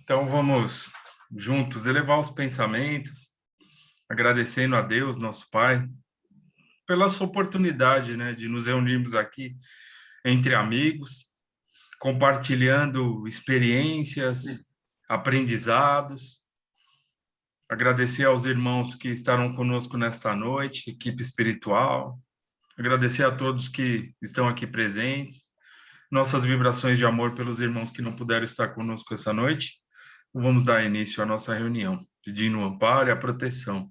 Então vamos juntos elevar os pensamentos, agradecendo a Deus, nosso Pai, pela sua oportunidade, né, de nos reunirmos aqui entre amigos, compartilhando experiências, aprendizados. Agradecer aos irmãos que estarão conosco nesta noite, equipe espiritual. Agradecer a todos que estão aqui presentes. Nossas vibrações de amor pelos irmãos que não puderam estar conosco essa noite. Vamos dar início à nossa reunião, pedindo o amparo e a proteção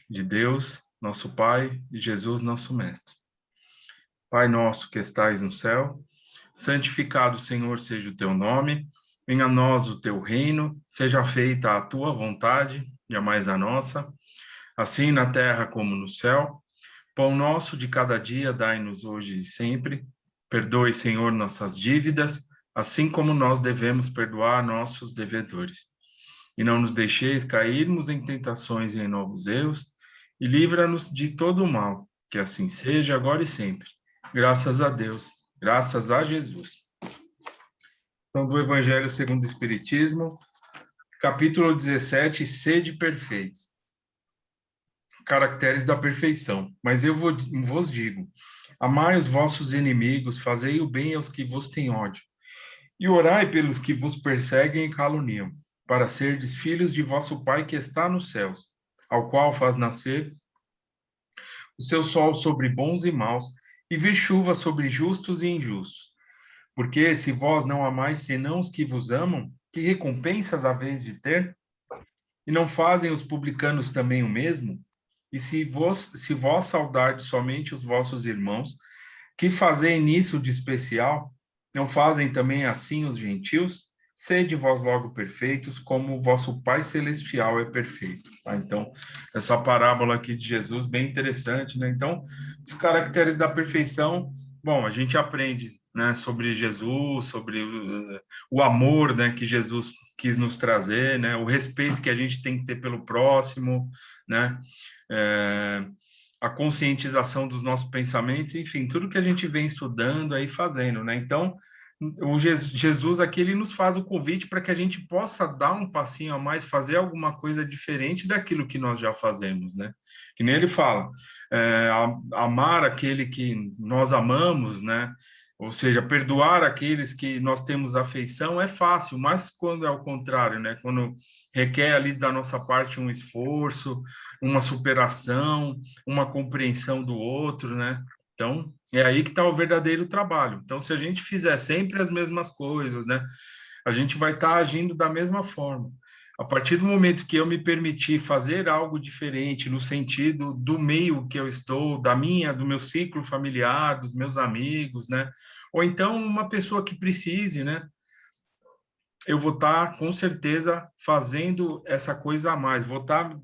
de Deus, nosso Pai, e Jesus, nosso Mestre. Pai nosso que estais no céu, santificado, Senhor, seja o teu nome, venha a nós o teu reino, seja feita a tua vontade, jamais a nossa, assim na terra como no céu. Pão nosso de cada dia dai-nos hoje e sempre. Perdoe, Senhor, nossas dívidas, assim como nós devemos perdoar nossos devedores. E não nos deixeis cairmos em tentações e em novos erros, e livra-nos de todo o mal, que assim seja agora e sempre. Graças a Deus, graças a Jesus. Então, do Evangelho segundo o Espiritismo, capítulo 17, sede perfeitos. Caracteres da perfeição. Mas eu vos digo, amai os vossos inimigos, fazei o bem aos que vos têm ódio, e orai pelos que vos perseguem e caluniam, para serdes filhos de vosso Pai que está nos céus, ao qual faz nascer o seu sol sobre bons e maus, e vir chuva sobre justos e injustos. Porque se vós não amais senão os que vos amam, que recompensas haveis de ter? E não fazem os publicanos também o mesmo? E se vós saudardes somente os vossos irmãos, que fazem nisso de especial? Não fazem também assim os gentios? Sede vós logo perfeitos, como o vosso Pai Celestial é perfeito. Tá? Então, essa parábola aqui de Jesus, bem interessante, né? Então, os caracteres da perfeição, bom, a gente aprende, né, sobre Jesus, sobre o amor, né, que Jesus quis nos trazer, né, o respeito que a gente tem que ter pelo próximo, né, a conscientização dos nossos pensamentos, enfim, tudo que a gente vem estudando aí fazendo, né? Então, o Jesus aqui, ele nos faz o convite para que a gente possa dar um passinho a mais, fazer alguma coisa diferente daquilo que nós já fazemos, né? Que nem ele fala, amar aquele que nós amamos, né? Ou seja, perdoar aqueles que nós temos afeição é fácil, mas quando é o contrário, né? Quando requer ali da nossa parte um esforço, uma superação, uma compreensão do outro, né? Então, é aí que está o verdadeiro trabalho. Então, se a gente fizer sempre as mesmas coisas, né? A gente vai estar agindo da mesma forma. A partir do momento que eu me permitir fazer algo diferente no sentido do meio que eu estou, do meu ciclo familiar, dos meus amigos, né? Ou então uma pessoa que precise, né? Eu vou estar com certeza fazendo essa coisa a mais, vou estar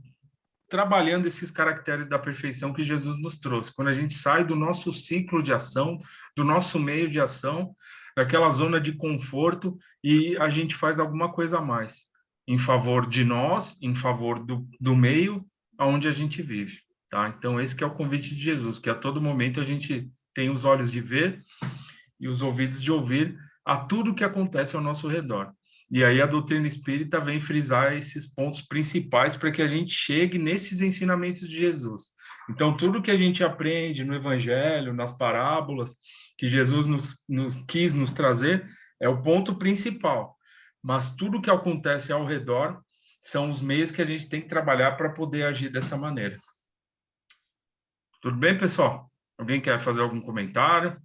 trabalhando esses caracteres da perfeição que Jesus nos trouxe. Quando a gente sai do nosso ciclo de ação, do nosso meio de ação, daquela zona de conforto e a gente faz alguma coisa a mais em favor de nós, em favor do meio onde a gente vive, tá? Então esse que é o convite de Jesus, que a todo momento a gente tem os olhos de ver e os ouvidos de ouvir a tudo que acontece ao nosso redor. E aí a doutrina espírita vem frisar esses pontos principais para que a gente chegue nesses ensinamentos de Jesus. Então, tudo que a gente aprende no Evangelho, nas parábolas, que Jesus nos quis nos trazer, é o ponto principal. Mas tudo que acontece ao redor são os meios que a gente tem que trabalhar para poder agir dessa maneira. Tudo bem, pessoal? Alguém quer fazer algum comentário?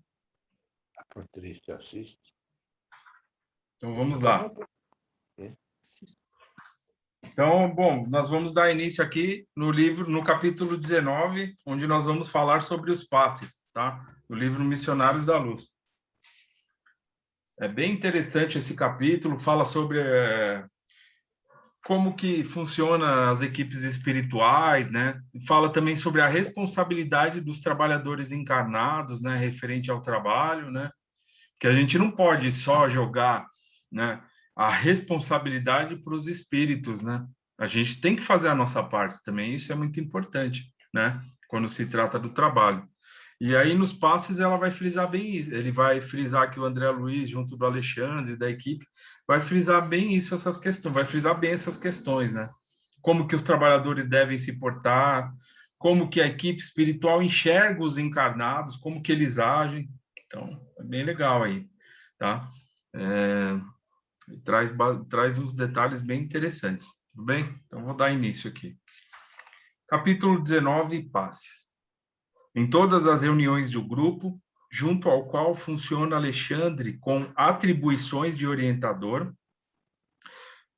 A Patrícia assiste. Então, vamos lá. Então, bom, nós vamos dar início aqui no livro, no capítulo 19, onde nós vamos falar sobre os passes, tá? Do livro Missionários da Luz. É bem interessante esse capítulo, fala sobre como que funciona as equipes espirituais, né? Fala também sobre a responsabilidade dos trabalhadores encarnados, né, referente ao trabalho, né? Que a gente não pode só jogar, né, a responsabilidade para os espíritos, né? A gente tem que fazer a nossa parte também, isso é muito importante, né? Quando se trata do trabalho. E aí, nos passes, ela vai frisar bem isso. Ele vai frisar que o André Luiz, junto do Alexandre, da equipe, vai frisar bem isso, essas questões, vai frisar bem essas questões, né? Como que os trabalhadores devem se portar, como que a equipe espiritual enxerga os encarnados, como que eles agem. Então, é bem legal aí, tá? Traz uns detalhes bem interessantes, tudo bem? Então, vou dar início aqui. Capítulo 19, passes. Em todas as reuniões do grupo, junto ao qual funciona Alexandre com atribuições de orientador,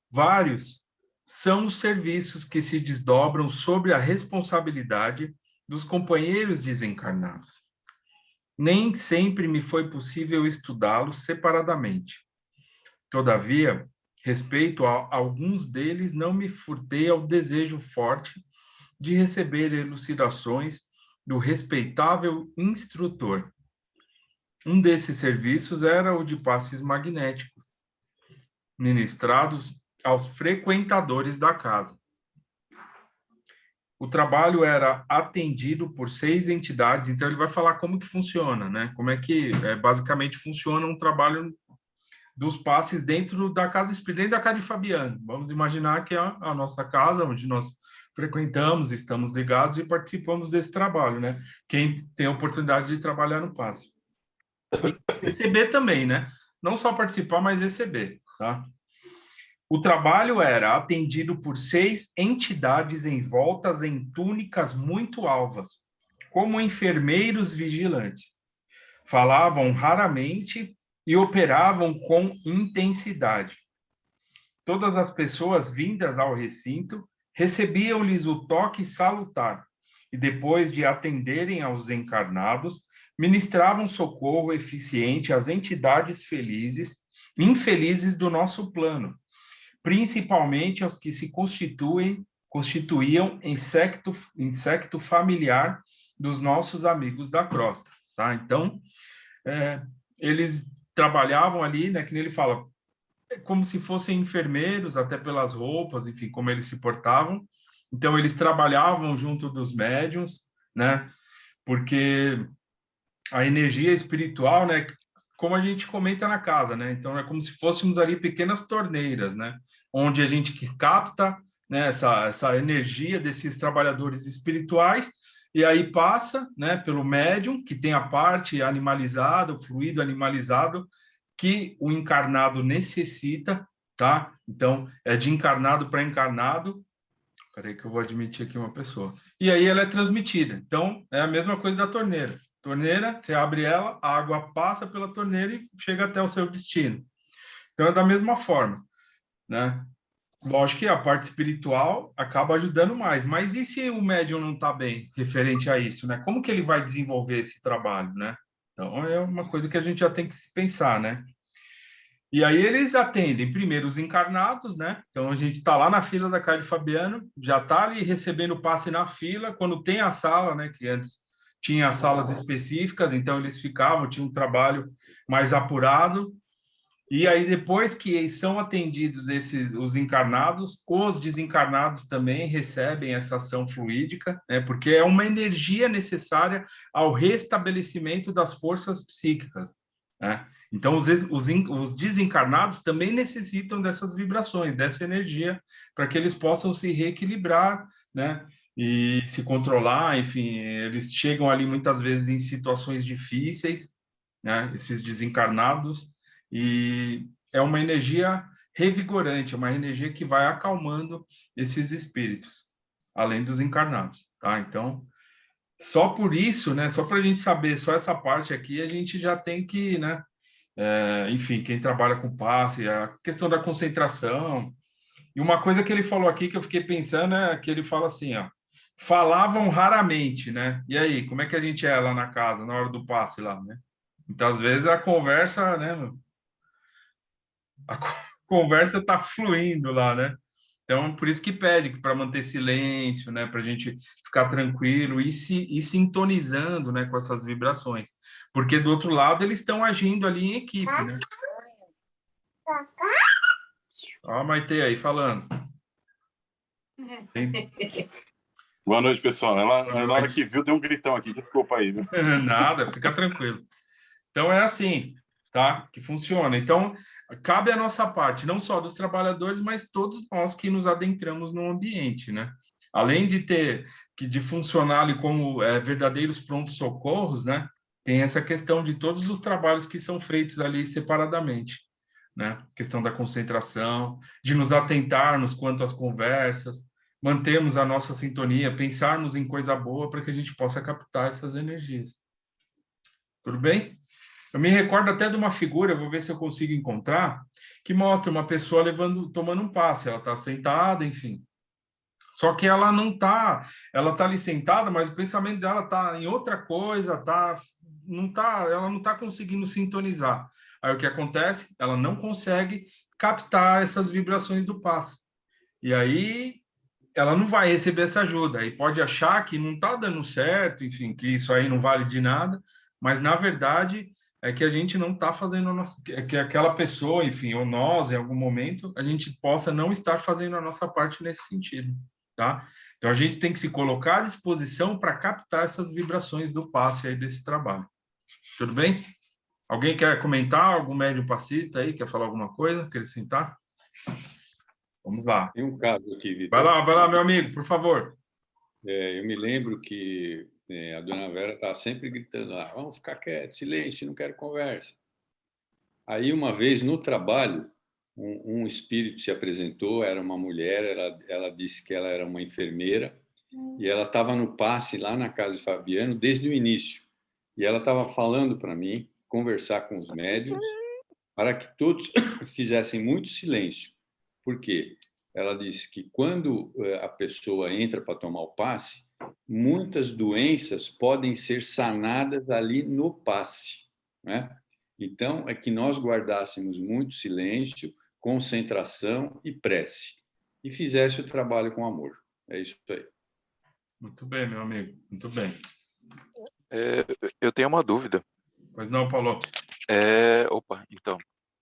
vários são os serviços que se desdobram sobre a responsabilidade dos companheiros desencarnados. Nem sempre me foi possível estudá-los separadamente. Todavia, respeito a alguns deles, não me furtei ao desejo forte de receber elucidações do respeitável instrutor. Um desses serviços era o de passes magnéticos, ministrados aos frequentadores da casa. O trabalho era atendido por 6 entidades, então ele vai falar como que funciona, né? Como é que basicamente funciona um trabalho dos passes dentro da casa espírita, dentro da casa de Fabiano. Vamos imaginar que é a nossa casa, onde nós frequentamos, estamos ligados e participamos desse trabalho, né? Quem tem a oportunidade de trabalhar no passe. E receber também, né? Não só participar, mas receber, tá? O trabalho era atendido por 6 entidades envoltas em túnicas muito alvas, como enfermeiros vigilantes. Falavam raramente e operavam com intensidade. Todas as pessoas vindas ao recinto recebiam-lhes o toque salutar e, depois de atenderem aos encarnados, ministravam socorro eficiente às entidades infelizes do nosso plano, principalmente aos que se constituíam insecto familiar dos nossos amigos da crosta, tá? Então, eles trabalhavam ali, né, que nem ele fala, como se fossem enfermeiros, até pelas roupas, enfim, como eles se portavam. Então, eles trabalhavam junto dos médiuns, né, porque a energia espiritual, né, como a gente comenta na casa, né, então é como se fôssemos ali pequenas torneiras, né, onde a gente capta, né, essa energia desses trabalhadores espirituais, e aí passa, né, pelo médium, que tem a parte animalizada, o fluido animalizado, que o encarnado necessita, tá? Então, é de encarnado para encarnado. Peraí que eu vou admitir aqui uma pessoa. E aí ela é transmitida. Então, é a mesma coisa da torneira. Torneira, você abre ela, a água passa pela torneira e chega até o seu destino. Então, é da mesma forma, né? Lógico que a parte espiritual acaba ajudando mais, mas e se o médium não está bem referente a isso, né? Como que ele vai desenvolver esse trabalho, né? Então, é uma coisa que a gente já tem que se pensar, né? E aí eles atendem primeiro os encarnados, né? Então a gente está lá na fila da casa de Fabiano, já está ali recebendo passe na fila, quando tem a sala, né? Que antes tinha as salas específicas, então eles ficavam, tinha um trabalho mais apurado. E aí depois que são atendidos os encarnados, os desencarnados também recebem essa ação fluídica, né? Porque é uma energia necessária ao restabelecimento das forças psíquicas, né? Então, os desencarnados também necessitam dessas vibrações, dessa energia, para que eles possam se reequilibrar, né? E se controlar, enfim, eles chegam ali muitas vezes em situações difíceis, né? Esses desencarnados, e é uma energia revigorante, é uma energia que vai acalmando esses espíritos, além dos encarnados, tá? Então, só por isso, né? Só para a gente saber só essa parte aqui, a gente já tem que, né? Enfim, quem trabalha com passe, a questão da concentração. E uma coisa que ele falou aqui que eu fiquei pensando é que ele fala assim, ó, falavam raramente, né? E aí, como é que a gente é lá na casa, na hora do passe lá, né? Então, às vezes a conversa, né? A conversa tá fluindo lá, né? Então, por isso que pede para manter silêncio, né? Para a gente ficar tranquilo e se sintonizando, né? Com essas vibrações. Porque do outro lado eles estão agindo ali em equipe, né? Ó, a Maite aí falando. Boa noite, pessoal. Boa Na hora noite. que viu, deu um gritão aqui. Desculpa aí, viu? Nada, fica tranquilo. Então é assim, tá? Que funciona. Então, cabe a nossa parte, não só dos trabalhadores, mas todos nós que nos adentramos no ambiente, né? Além de ter de funcionar ali como verdadeiros prontos-socorros, né? Tem essa questão de todos os trabalhos que são feitos ali separadamente, né? Questão da concentração, de nos atentarmos quanto às conversas, mantermos a nossa sintonia, pensarmos em coisa boa para que a gente possa captar essas energias. Tudo bem? Eu me recordo até de uma figura, vou ver se eu consigo encontrar, que mostra uma pessoa tomando um passe. Ela está sentada, enfim. Só que ela não está, ela está ali sentada, mas o pensamento dela está em outra coisa, ela não está conseguindo sintonizar. Aí o que acontece? Ela não consegue captar essas vibrações do passe. E aí ela não vai receber essa ajuda. Aí pode achar que não está dando certo, enfim, que isso aí não vale de nada, mas na verdade é que a gente não está fazendo a nossa, que aquela pessoa, enfim, ou nós, em algum momento, a gente possa não estar fazendo a nossa parte nesse sentido, tá? Então a gente tem que se colocar à disposição para captar essas vibrações do passe aí desse trabalho. Tudo bem? Alguém quer comentar? Algum médium passista aí quer falar alguma coisa? Quer acrescentar? Vamos lá. Tem um caso aqui, Vai Vitor. lá, meu amigo, por favor. Eu me lembro que a dona Vera estava sempre gritando lá, vamos ficar quietos, silêncio, não quero conversa. Aí, uma vez, no trabalho, um espírito se apresentou, era uma mulher, ela disse que ela era uma enfermeira, e ela estava no passe lá na casa de Fabiano desde o início. E ela estava falando para mim, conversar com os médiuns, para que todos fizessem muito silêncio. Por quê? Ela disse que quando a pessoa entra para tomar o passe, muitas doenças podem ser sanadas ali no passe, né? Então, é que nós guardássemos muito silêncio, concentração e prece, e fizesse o trabalho com amor. É isso aí. Muito bem, meu amigo, muito bem. Eu tenho uma dúvida. Pois não, Paulo? Opa, então,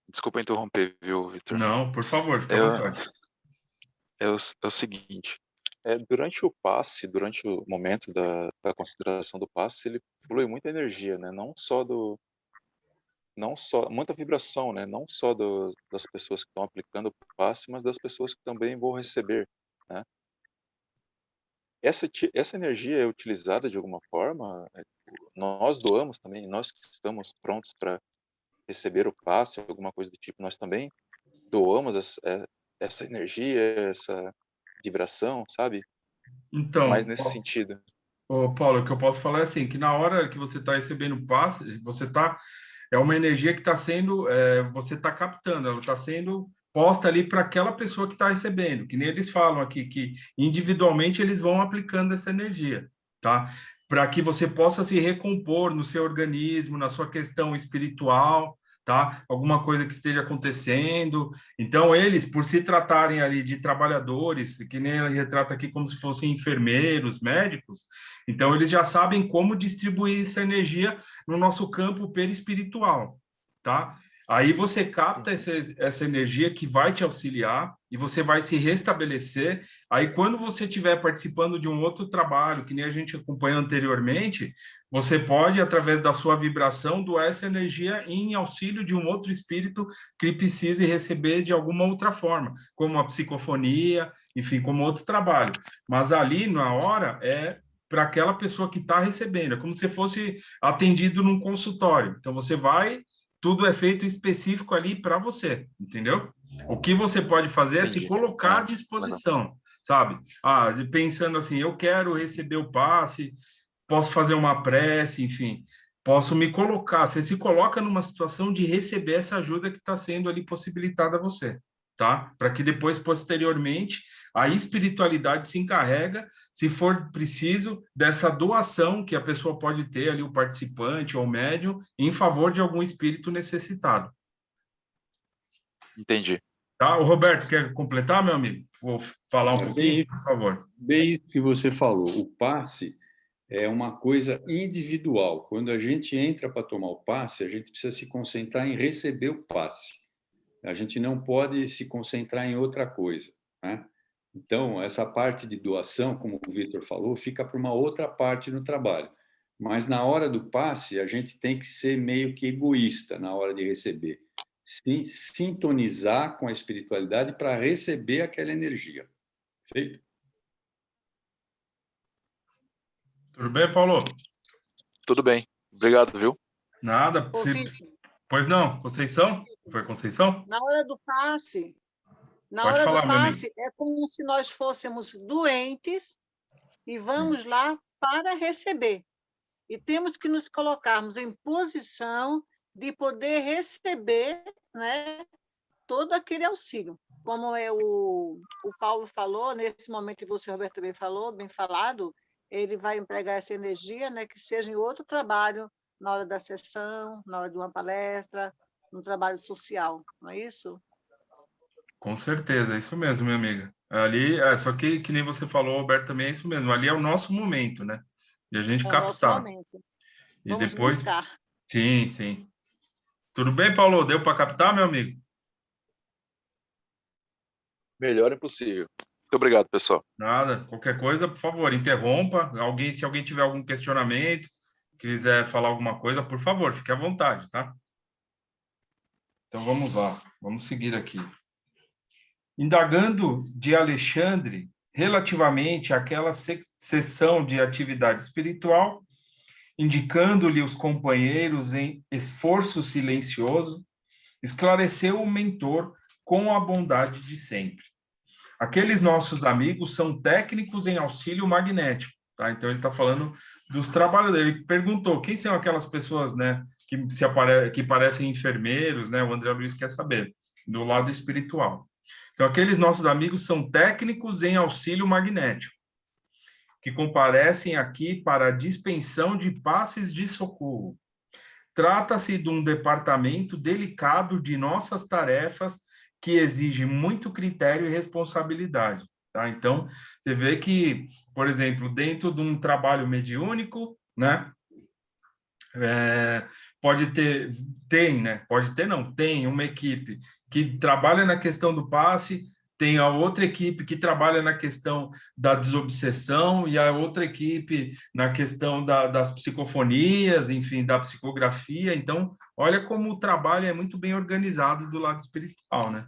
desculpa interromper, viu, Vitor? Não, por favor, fica à vontade. É o seguinte, durante o passe, durante o momento da concentração do passe, ele flui muita energia, né? Não só muita vibração, né? Não só das pessoas que estão aplicando o passe, mas das pessoas que também vão receber, né? Essa energia é utilizada de alguma forma? Nós doamos também, nós que estamos prontos para receber o passe, alguma coisa do tipo, nós também doamos essa energia, essa vibração, sabe? Mais Então, nesse sentido. Paulo, o que eu posso falar é assim, que na hora que você está recebendo o passe, é uma energia que está sendo, você está captando, ela está sendo posta ali para aquela pessoa que está recebendo, que nem eles falam aqui, que individualmente eles vão aplicando essa energia, tá? Para que você possa se recompor no seu organismo, na sua questão espiritual, tá? Alguma coisa que esteja acontecendo. Então, eles, por se tratarem ali de trabalhadores, que nem ele retrata aqui como se fossem enfermeiros, médicos, então eles já sabem como distribuir essa energia no nosso campo perispiritual, tá? Aí você capta essa energia que vai te auxiliar e você vai se restabelecer. Aí, quando você estiver participando de um outro trabalho, que nem a gente acompanhou anteriormente, você pode, através da sua vibração, doar essa energia em auxílio de um outro espírito que precise receber de alguma outra forma, como a psicofonia, enfim, como outro trabalho. Mas ali, na hora, é para aquela pessoa que está recebendo, é como se fosse atendido num consultório. Então, você vai, tudo é feito específico ali para você, entendeu? O que você pode fazer é se colocar à disposição, sabe? Pensando assim, eu quero receber o passe, posso fazer uma prece, enfim, posso me colocar. Você se coloca numa situação de receber essa ajuda que está sendo ali possibilitada a você, tá? Para que depois, posteriormente, a espiritualidade se encarrega, se for preciso, dessa doação que a pessoa pode ter ali, o participante ou o médium, em favor de algum espírito necessitado. Entendi. Tá? O Roberto, quer completar, meu amigo? Vou falar um pouquinho, por favor. Bem isso que você falou, o passe é uma coisa individual. Quando a gente entra para tomar o passe, a gente precisa se concentrar em receber o passe. A gente não pode se concentrar em outra coisa, né? Então, essa parte de doação, como o Vitor falou, fica para uma outra parte no trabalho. Mas na hora do passe, a gente tem que ser meio que egoísta na hora de receber. Sintonizar com a espiritualidade para receber aquela energia. Feito? Tudo bem, Paulo? Tudo bem. Obrigado, viu? Nada. Ô, Vitor, Pois não, Conceição? Foi Conceição? na hora do passe, Pode falar, meu amigo. é como se nós fôssemos doentes e vamos lá para receber. E temos que nos colocarmos em posição de poder receber, né, todo aquele auxílio. Como o Paulo falou, nesse momento que você, Roberto, bem falou, bem falado, ele vai empregar essa energia, né, que seja em outro trabalho, na hora da sessão, na hora de uma palestra, no trabalho social, não é isso? Com certeza, é isso mesmo, minha amiga. Ali, só que nem você falou, Alberto, também é isso mesmo. Ali é o nosso momento, né? De a gente É o nosso captar. momento. E Vamos depois. buscar. Sim, sim. Tudo bem, Paulo? Deu para captar, meu amigo? Melhor impossível. Muito obrigado, pessoal. Nada. Qualquer coisa, por favor, interrompa. Se alguém tiver algum questionamento, quiser falar alguma coisa, por favor, fique à vontade, tá? Então vamos lá, vamos seguir aqui. Indagando de Alexandre relativamente àquela sessão de atividade espiritual, indicando-lhe os companheiros em esforço silencioso, esclareceu o mentor com a bondade de sempre. Aqueles nossos amigos são técnicos em auxílio magnético, tá? Então ele está falando dos trabalhadores. Ele perguntou quem são aquelas pessoas, né, que parecem enfermeiros, né? O André Luiz quer saber do lado espiritual. Então aqueles nossos amigos são técnicos em auxílio magnético, que comparecem aqui para a dispensão de passes de socorro. Trata-se de um departamento delicado de nossas tarefas que exige muito critério e responsabilidade, tá? Então, você vê que, por exemplo, dentro de um trabalho mediúnico, né, tem uma equipe que trabalha na questão do passe, tem a outra equipe que trabalha na questão da desobsessão e a outra equipe na questão das psicofonias, enfim, da psicografia. Então, olha como o trabalho é muito bem organizado do lado espiritual, né?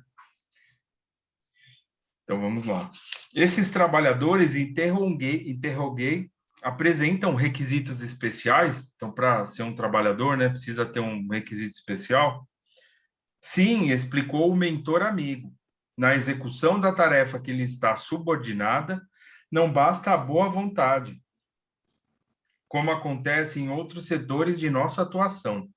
Então, vamos lá. Esses trabalhadores, interroguei, apresentam requisitos especiais. Então, para ser um trabalhador, né, precisa ter um requisito especial. Sim, explicou o mentor amigo. Na execução da tarefa que lhe está subordinada, não basta a boa vontade, como acontece em outros setores de nossa atuação.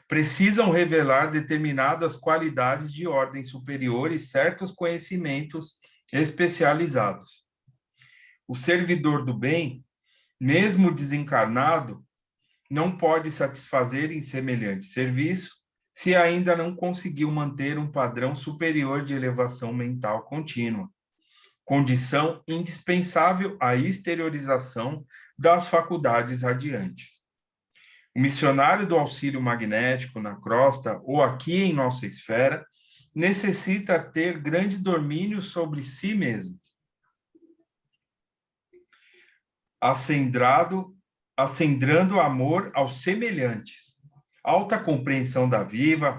Precisam revelar determinadas qualidades de ordem superior e certos conhecimentos especializados. O servidor do bem, mesmo desencarnado, não pode satisfazer em semelhante serviço se ainda não conseguiu manter um padrão superior de elevação mental contínua, condição indispensável à exteriorização das faculdades radiantes. O missionário do auxílio magnético na crosta ou aqui em nossa esfera necessita ter grande domínio sobre si mesmo, acendrando amor aos semelhantes, alta compreensão da vida,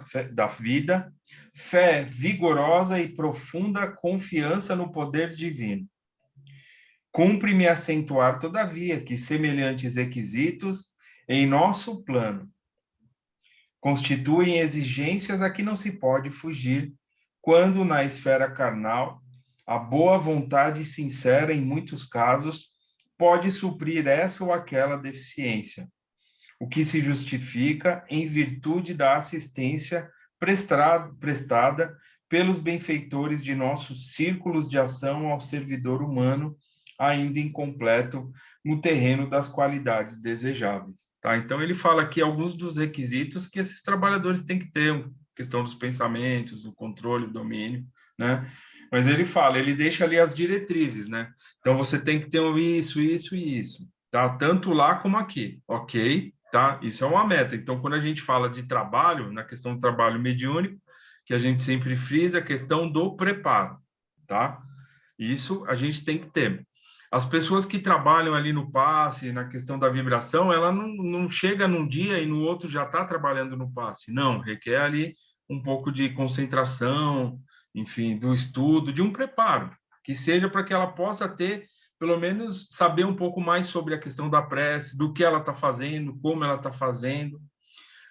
fé vigorosa e profunda confiança no poder divino. Cumpre-me acentuar, todavia, que semelhantes requisitos em nosso plano constituem exigências a que não se pode fugir, quando na esfera carnal a boa vontade sincera, em muitos casos, pode suprir essa ou aquela deficiência, o que se justifica em virtude da assistência prestada pelos benfeitores de nossos círculos de ação ao servidor humano, ainda incompleto no terreno das qualidades desejáveis. Tá? Então, ele fala aqui alguns dos requisitos que esses trabalhadores têm que ter, a questão dos pensamentos, o controle, o domínio, né? Mas ele deixa ali as diretrizes, né? Então, você tem que ter isso, isso e isso, tá? Tanto lá como aqui, ok? Tá? Isso é uma meta. Então, quando a gente fala de trabalho, na questão do trabalho mediúnico, que a gente sempre frisa a questão do preparo, tá? Isso a gente tem que ter. As pessoas que trabalham ali no passe, na questão da vibração, ela não chega num dia e no outro já está trabalhando no passe. Não, requer ali um pouco de concentração, enfim, do estudo, de um preparo, que seja para que ela possa ter, pelo menos, saber um pouco mais sobre a questão da prece, do que ela está fazendo, como ela está fazendo.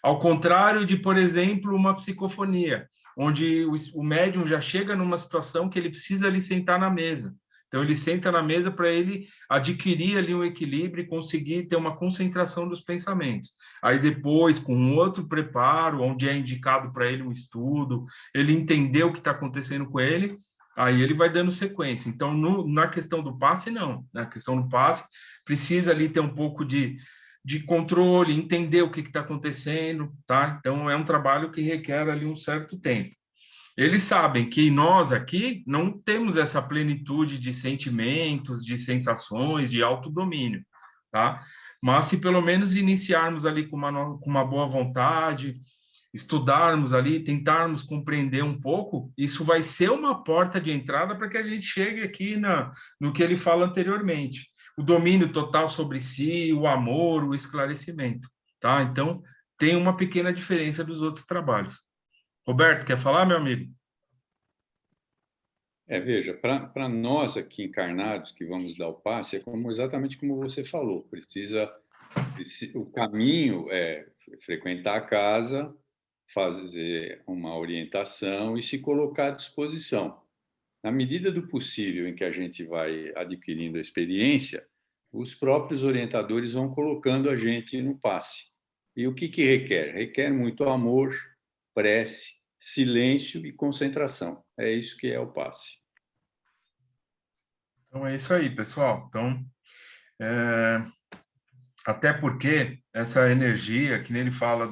Ao contrário de, por exemplo, uma psicofonia, onde o médium já chega numa situação que ele precisa ali sentar na mesa. Então, ele senta na mesa para ele adquirir ali um equilíbrio e conseguir ter uma concentração dos pensamentos. Aí, depois, com um outro preparo, onde é indicado para ele um estudo, ele entender o que está acontecendo com ele, aí ele vai dando sequência. Então, na questão do passe, não. Na questão do passe, precisa ali ter um pouco de controle, entender o que está acontecendo, tá? Então, é um trabalho que requer ali um certo tempo. Eles sabem que nós aqui não temos essa plenitude de sentimentos, de sensações, de autodomínio, tá? Mas se pelo menos iniciarmos ali com uma boa vontade, estudarmos ali, tentarmos compreender um pouco, isso vai ser uma porta de entrada para que a gente chegue aqui no que ele fala anteriormente. O domínio total sobre si, o amor, o esclarecimento, tá? Então, tem uma pequena diferença dos outros trabalhos. Roberto, quer falar, meu amigo? Veja, para nós aqui encarnados que vamos dar o passe, é exatamente como você falou, o caminho é frequentar a casa, fazer uma orientação e se colocar à disposição. Na medida do possível em que a gente vai adquirindo a experiência, os próprios orientadores vão colocando a gente no passe. E o que requer? Requer muito amor, prece, silêncio e concentração. É isso que é o passe. Então, é isso aí, pessoal. Então, até porque essa energia, que nem ele fala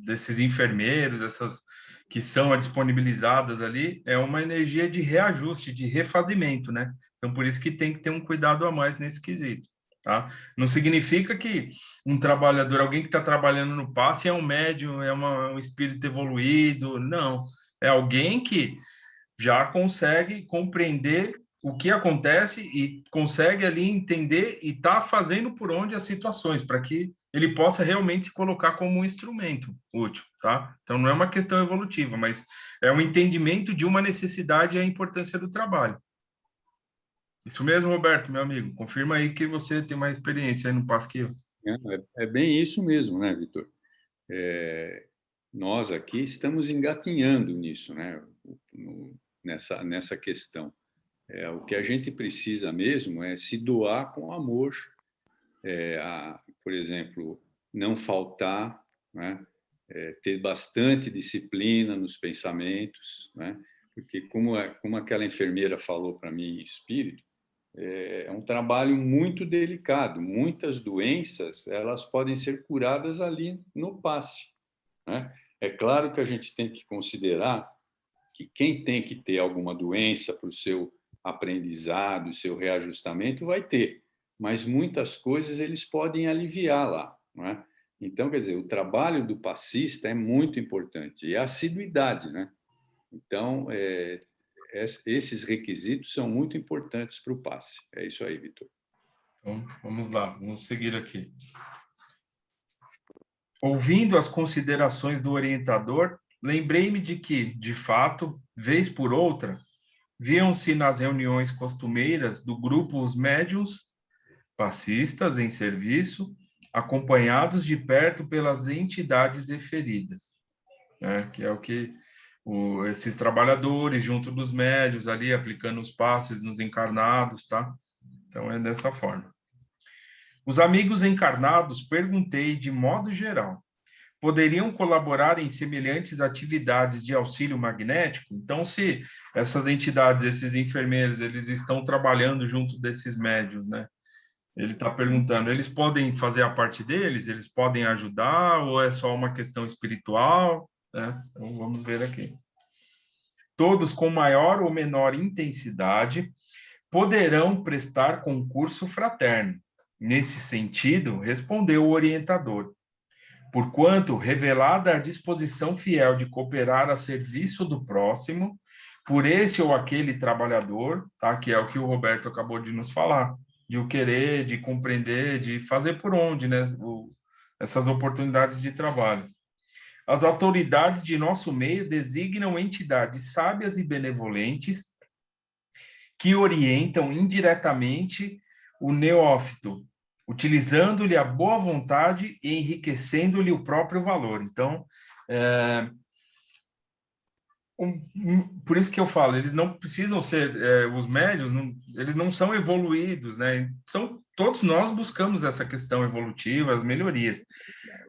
desses enfermeiros, essas que são disponibilizadas ali, é uma energia de reajuste, de refazimento, né? Então, por isso que tem que ter um cuidado a mais nesse quesito, tá? Não significa que um trabalhador, alguém que está trabalhando no passe é um médium, é um espírito evoluído, não. É alguém que já consegue compreender o que acontece e consegue ali entender e tá fazendo por onde as situações, para que ele possa realmente se colocar como um instrumento útil, tá? Então, não é uma questão evolutiva, mas é um entendimento de uma necessidade e a importância do trabalho. Isso mesmo, Roberto, meu amigo. Confirma aí que você tem mais experiência aí no passo que eu. É bem isso mesmo, né, Vitor? Nós aqui estamos engatinhando nisso, né? Nessa questão. O que a gente precisa mesmo é se doar com amor, por exemplo, não faltar, né? Ter bastante disciplina nos pensamentos, né? Porque como aquela enfermeira falou para mim em espírito, é um trabalho muito delicado. Muitas doenças elas podem ser curadas ali no passe, né? É claro que a gente tem que considerar que quem tem que ter alguma doença para o seu aprendizado, o seu reajustamento, vai ter. Mas muitas coisas eles podem aliviar lá, não é? Então, quer dizer, o trabalho do passista é muito importante. E a assiduidade, né? Então, esses requisitos são muito importantes para o passe. É isso aí, Vitor. Então, vamos lá, vamos seguir aqui. Ouvindo as considerações do orientador, lembrei-me de que, de fato, vez por outra, viam-se nas reuniões costumeiras do grupo os médiuns passistas em serviço, acompanhados de perto pelas entidades referidas, né? Que é o que esses trabalhadores, junto dos médiuns, ali aplicando os passes nos encarnados, tá? Então, é dessa forma. Os amigos encarnados, perguntei de modo geral, poderiam colaborar em semelhantes atividades de auxílio magnético? Então, se essas entidades, esses enfermeiros, eles estão trabalhando junto desses médiuns, né? Ele está perguntando, eles podem fazer a parte deles? Eles podem ajudar? Ou é só uma questão espiritual? Né? Então, vamos ver aqui. Todos com maior ou menor intensidade poderão prestar concurso fraterno. Nesse sentido, respondeu o orientador. Porquanto, revelada a disposição fiel de cooperar a serviço do próximo, por esse ou aquele trabalhador, tá? Que é o que o Roberto acabou de nos falar, de o querer, de compreender, de fazer por onde, né? Essas oportunidades de trabalho. As autoridades de nosso meio designam entidades sábias e benevolentes que orientam indiretamente o neófito, utilizando-lhe a boa vontade e enriquecendo-lhe o próprio valor. Então, por isso que eu falo, eles não precisam ser, os médios, eles não são evoluídos, né? Todos nós buscamos essa questão evolutiva, as melhorias,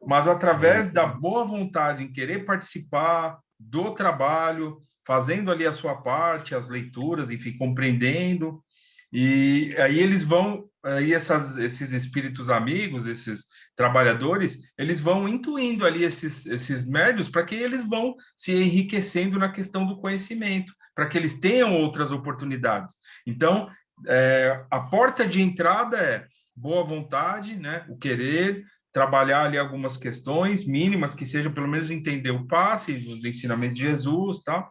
mas através da boa vontade em querer participar do trabalho, fazendo ali a sua parte, as leituras, enfim, compreendendo, e aí eles vão, aí esses espíritos amigos, esses trabalhadores, eles vão intuindo ali esses médios para que eles vão se enriquecendo na questão do conhecimento, para que eles tenham outras oportunidades. Então, a porta de entrada é boa vontade, né? O querer, trabalhar ali algumas questões mínimas, que sejam pelo menos entender o passe, os ensinamentos de Jesus, tal,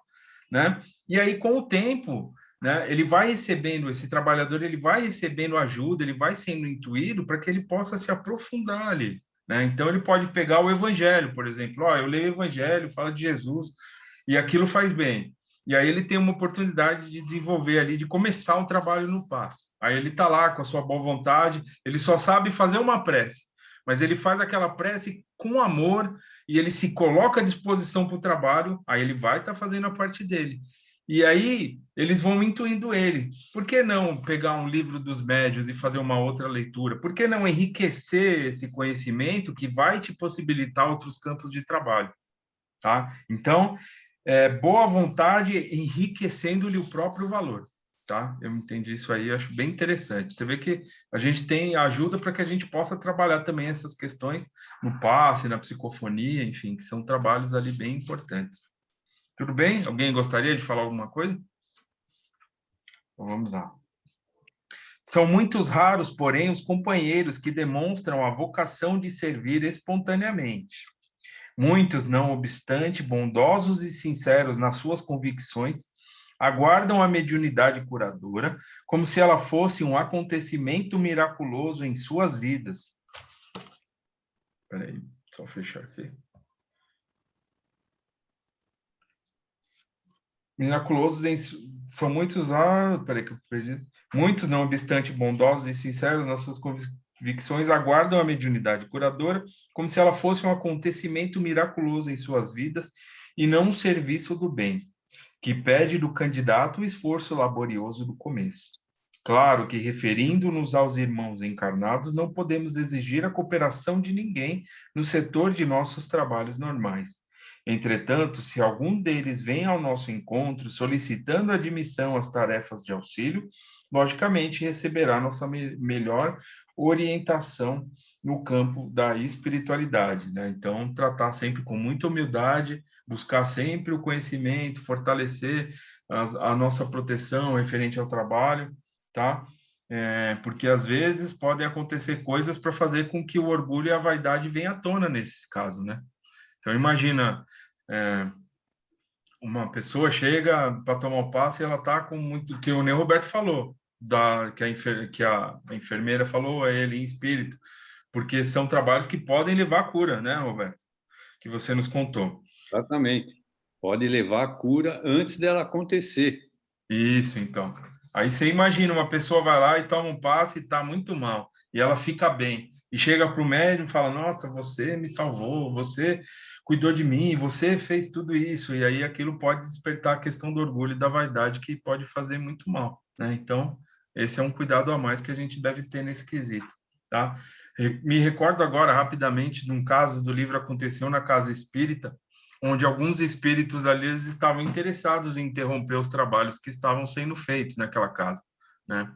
né? E aí, com o tempo, né, ele vai recebendo, esse trabalhador, ele vai recebendo ajuda, ele vai sendo intuído para que ele possa se aprofundar ali, né? Então, ele pode pegar o evangelho, por exemplo, eu leio o evangelho, fala de Jesus, e aquilo faz bem. E aí ele tem uma oportunidade de desenvolver ali, de começar um trabalho no passe. Aí ele está lá com a sua boa vontade, ele só sabe fazer uma prece, mas ele faz aquela prece com amor e ele se coloca à disposição para o trabalho, aí ele vai estar fazendo a parte dele. E aí eles vão intuindo ele. Por que não pegar um livro dos médios e fazer uma outra leitura? Por que não enriquecer esse conhecimento que vai te possibilitar outros campos de trabalho? Tá? Então, boa vontade enriquecendo-lhe o próprio valor. Tá? Eu entendi isso aí, acho bem interessante. Você vê que a gente tem ajuda para que a gente possa trabalhar também essas questões no passe, na psicofonia, enfim, que são trabalhos ali bem importantes. Tudo bem? Alguém gostaria de falar alguma coisa? Então, vamos lá. São muitos raros, porém, os companheiros que demonstram a vocação de servir espontaneamente. Muitos, não obstante, bondosos e sinceros nas suas convicções, aguardam a mediunidade curadora como se ela fosse um acontecimento miraculoso em suas vidas. Espera aí, só fechar aqui. Miraculosos são muitos, peraí que eu perdi. Muitos, não obstante bondosos e sinceros nas suas convicções, aguardam a mediunidade curadora como se ela fosse um acontecimento miraculoso em suas vidas e não um serviço do bem, que pede do candidato o esforço laborioso do começo. Claro que, referindo-nos aos irmãos encarnados, não podemos exigir a cooperação de ninguém no setor de nossos trabalhos normais. Entretanto, se algum deles vem ao nosso encontro solicitando admissão às tarefas de auxílio, logicamente receberá nossa melhor orientação no campo da espiritualidade, né? Então, tratar sempre com muita humildade, buscar sempre o conhecimento, fortalecer a nossa proteção referente ao trabalho, tá? Porque às vezes podem acontecer coisas para fazer com que o orgulho e a vaidade venham à tona nesse caso, né? Então, imagina, uma pessoa chega para tomar o passe e ela está com muito, que o Neo Roberto falou, que a enfermeira falou a ele em espírito, porque são trabalhos que podem levar à cura, né, Roberto? Que você nos contou. Exatamente. Pode levar à cura antes dela acontecer. Isso, então. Aí você imagina, uma pessoa vai lá e toma um passe e está muito mal, e ela fica bem, e chega para o médium e fala, nossa, você me salvou, você cuidou de mim, você fez tudo isso, e aí aquilo pode despertar a questão do orgulho e da vaidade, que pode fazer muito mal, né? Então, esse é um cuidado a mais que a gente deve ter nesse quesito, tá? Me recordo agora, rapidamente, de um caso do livro Aconteceu na Casa Espírita, onde alguns espíritos ali eles estavam interessados em interromper os trabalhos que estavam sendo feitos naquela casa, né?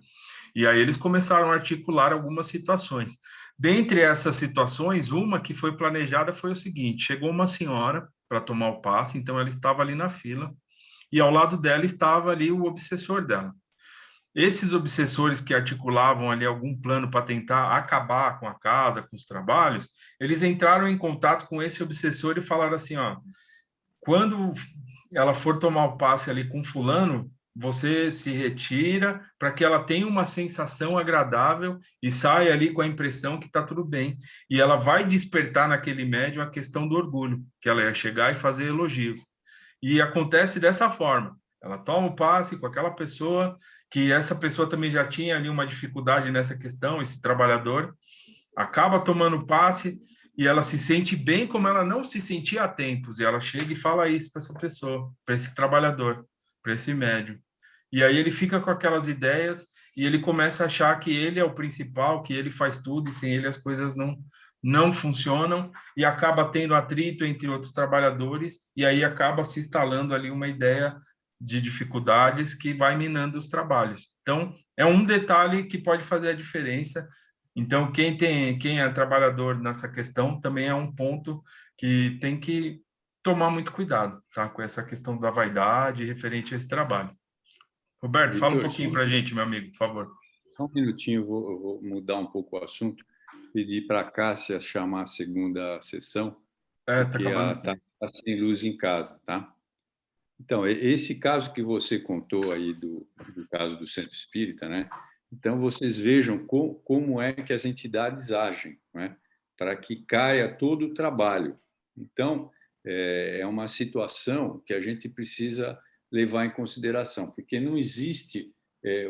E aí eles começaram a articular algumas situações. Dentre essas situações, uma que foi planejada foi o seguinte: chegou uma senhora para tomar o passe, então ela estava ali na fila, e ao lado dela estava ali o obsessor dela. Esses obsessores que articulavam ali algum plano para tentar acabar com a casa, com os trabalhos, eles entraram em contato com esse obsessor e falaram assim, ó, quando ela for tomar o passe ali com fulano, você se retira para que ela tenha uma sensação agradável e saia ali com a impressão que está tudo bem. E ela vai despertar naquele médium a questão do orgulho, que ela ia chegar e fazer elogios. E acontece dessa forma. Ela toma o passe com aquela pessoa, que essa pessoa também já tinha ali uma dificuldade nessa questão, esse trabalhador, acaba tomando o passe e ela se sente bem como ela não se sentia há tempos. E ela chega e fala isso para essa pessoa, para esse trabalhador, para esse médium. E aí ele fica com aquelas ideias e ele começa a achar que ele é o principal, que ele faz tudo e sem ele as coisas não funcionam, e acaba tendo atrito entre outros trabalhadores, e aí acaba se instalando ali uma ideia de dificuldades que vai minando os trabalhos. Então, é um detalhe que pode fazer a diferença. Então, quem é trabalhador nessa questão também é um ponto que tem que tomar muito cuidado, tá? Com essa questão da vaidade referente a esse trabalho. Roberto, fala um Vitor, pouquinho para a gente, meu amigo, por favor. Só um minutinho, eu vou mudar um pouco o assunto. Pedir para a Cássia chamar a segunda sessão, Tá porque acabando. está sem luz em casa, tá? Então, esse caso que você contou aí do caso do Centro Espírita, né? Então, vocês vejam como é que as entidades agem, né? Para que caia todo o trabalho. Então, é uma situação que a gente precisa levar em consideração, porque não existe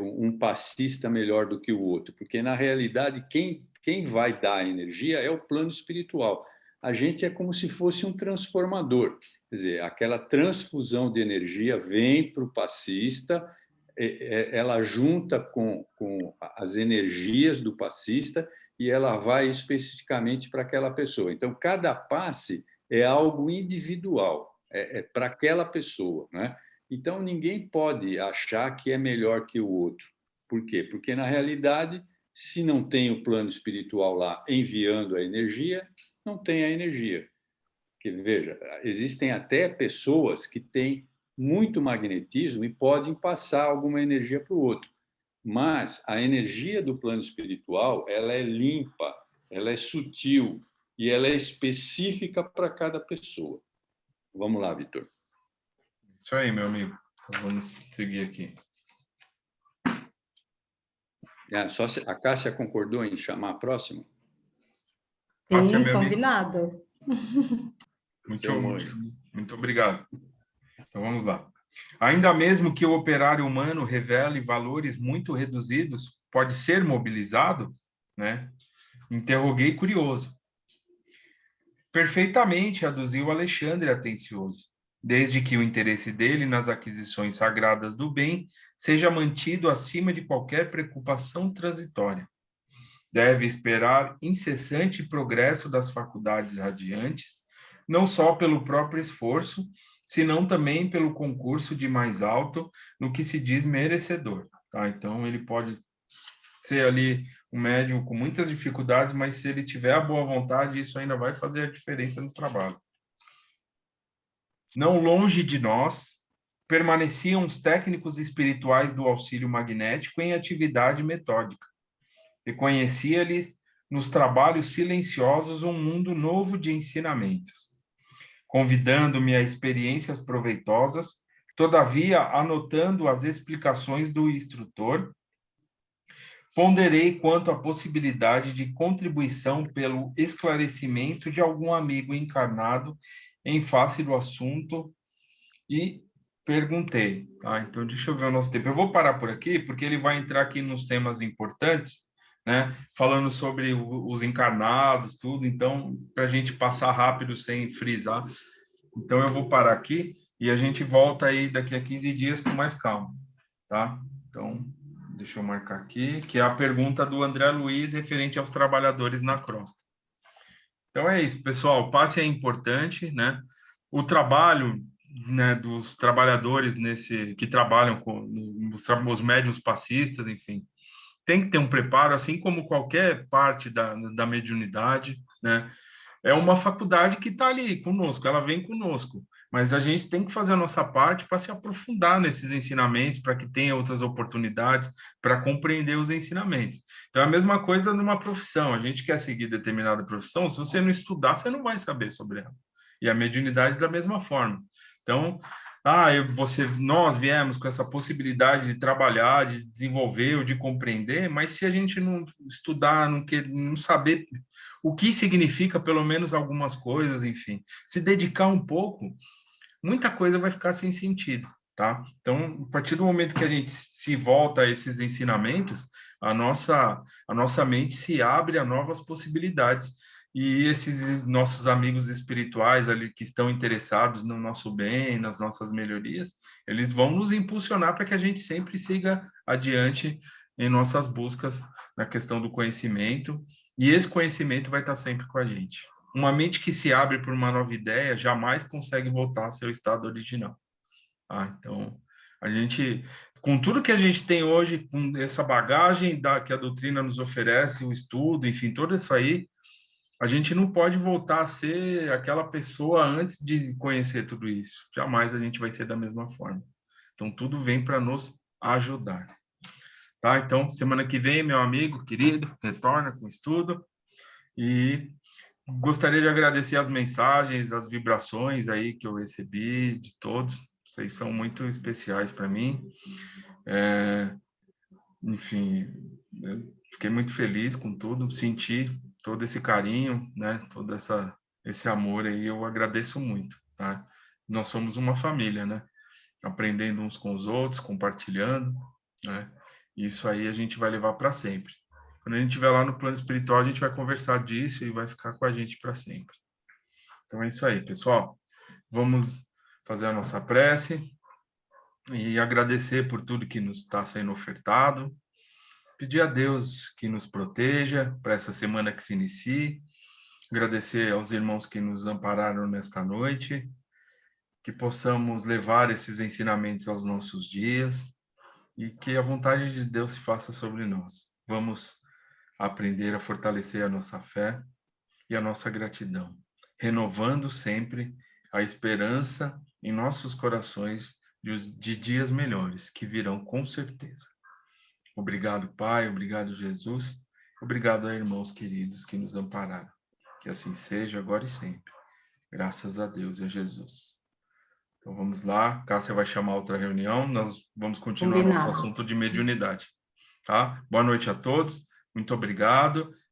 um passista melhor do que o outro, porque, na realidade, quem vai dar a energia é o plano espiritual. A gente é como se fosse um transformador. Quer dizer, aquela transfusão de energia vem para o passista, ela junta com as energias do passista e ela vai especificamente para aquela pessoa. Então, cada passe é algo individual, é para aquela pessoa, né? Então, ninguém pode achar que é melhor que o outro. Por quê? Porque, na realidade, se não tem o plano espiritual lá enviando a energia, não tem a energia. Porque, veja, existem até pessoas que têm muito magnetismo e podem passar alguma energia para o outro. Mas a energia do plano espiritual, ela é limpa, ela é sutil e ela é específica para cada pessoa. Vamos lá, Vitor. Isso aí, meu amigo. Então, vamos seguir aqui. Só a Cássia concordou em chamar a próxima? Cássia, Sim, meu amigo. combinado. Muito obrigado. Então, vamos lá. Ainda mesmo que o operário humano revele valores muito reduzidos, pode ser mobilizado? Né? Interroguei curioso. Perfeitamente, aduziu Alexandre atencioso, desde que o interesse dele nas aquisições sagradas do bem seja mantido acima de qualquer preocupação transitória. Deve esperar incessante progresso das faculdades radiantes, não só pelo próprio esforço, senão também pelo concurso de mais alto no que se diz merecedor. Tá? Então, ele pode ser ali um médium com muitas dificuldades, mas se ele tiver a boa vontade, isso ainda vai fazer a diferença no trabalho. Não longe de nós, permaneciam os técnicos espirituais do auxílio magnético em atividade metódica. Reconhecia-lhes nos trabalhos silenciosos um mundo novo de ensinamentos. Convidando-me a experiências proveitosas, todavia anotando as explicações do instrutor, ponderei quanto à possibilidade de contribuição pelo esclarecimento de algum amigo encarnado em face do assunto e perguntei. Então, deixa eu ver o nosso tempo. Eu vou parar por aqui, porque ele vai entrar aqui nos temas importantes, né? Falando sobre os encarnados, tudo. Então, para a gente passar rápido sem frisar. Então, eu vou parar aqui e a gente volta aí daqui a 15 dias com mais calma, tá? Então, deixa eu marcar aqui, que é a pergunta do André Luiz referente aos trabalhadores na crosta. Então, é isso, pessoal. O passe é importante, né? O trabalho, né, dos trabalhadores que trabalham com os médiuns passistas, enfim, tem que ter um preparo, assim como qualquer parte da mediunidade, né? É uma faculdade que está ali conosco, ela vem conosco, mas a gente tem que fazer a nossa parte para se aprofundar nesses ensinamentos, para que tenha outras oportunidades, para compreender os ensinamentos. Então, é a mesma coisa numa profissão, a gente quer seguir determinada profissão, se você não estudar, você não vai saber sobre ela. E a mediunidade da mesma forma. Então, nós viemos com essa possibilidade de trabalhar, de desenvolver ou de compreender, mas se a gente não estudar, não saber o que significa pelo menos algumas coisas, enfim, se dedicar um pouco, muita coisa vai ficar sem sentido, tá? Então, a partir do momento que a gente se volta a esses ensinamentos, a nossa mente se abre a novas possibilidades. E esses nossos amigos espirituais ali que estão interessados no nosso bem, nas nossas melhorias, eles vão nos impulsionar para que a gente sempre siga adiante em nossas buscas na questão do conhecimento, e esse conhecimento vai estar sempre com a gente. Uma mente que se abre por uma nova ideia jamais consegue voltar ao seu estado original. Então, a gente, com tudo que a gente tem hoje, com essa bagagem que a doutrina nos oferece, o estudo, enfim, tudo isso aí, a gente não pode voltar a ser aquela pessoa antes de conhecer tudo isso. Jamais a gente vai ser da mesma forma. Então, tudo vem para nos ajudar. Tá? Então, semana que vem, meu amigo querido, retorna com estudo. E gostaria de agradecer as mensagens, as vibrações aí que eu recebi de todos. Vocês são muito especiais para mim. Enfim, eu fiquei muito feliz com tudo, senti todo esse carinho, né? Todo esse amor aí, eu agradeço muito, tá? Nós somos uma família, né? Aprendendo uns com os outros, compartilhando, né? Isso aí a gente vai levar para sempre. Quando a gente estiver lá no plano espiritual, a gente vai conversar disso e vai ficar com a gente para sempre. Então é isso aí, pessoal. Vamos fazer a nossa prece e agradecer por tudo que nos está sendo ofertado. Pedir a Deus que nos proteja para essa semana que se inicie. Agradecer aos irmãos que nos ampararam nesta noite. Que possamos levar esses ensinamentos aos nossos dias e que a vontade de Deus se faça sobre nós. Vamos aprender a fortalecer a nossa fé e a nossa gratidão, renovando sempre a esperança em nossos corações de dias melhores, que virão com certeza. Obrigado, Pai, obrigado, Jesus, obrigado a irmãos queridos que nos ampararam. Que assim seja agora e sempre. Graças a Deus e a Jesus. Então vamos lá, Cássia vai chamar outra reunião, nós vamos continuar nosso assunto de mediunidade, tá? Boa noite a todos, muito obrigado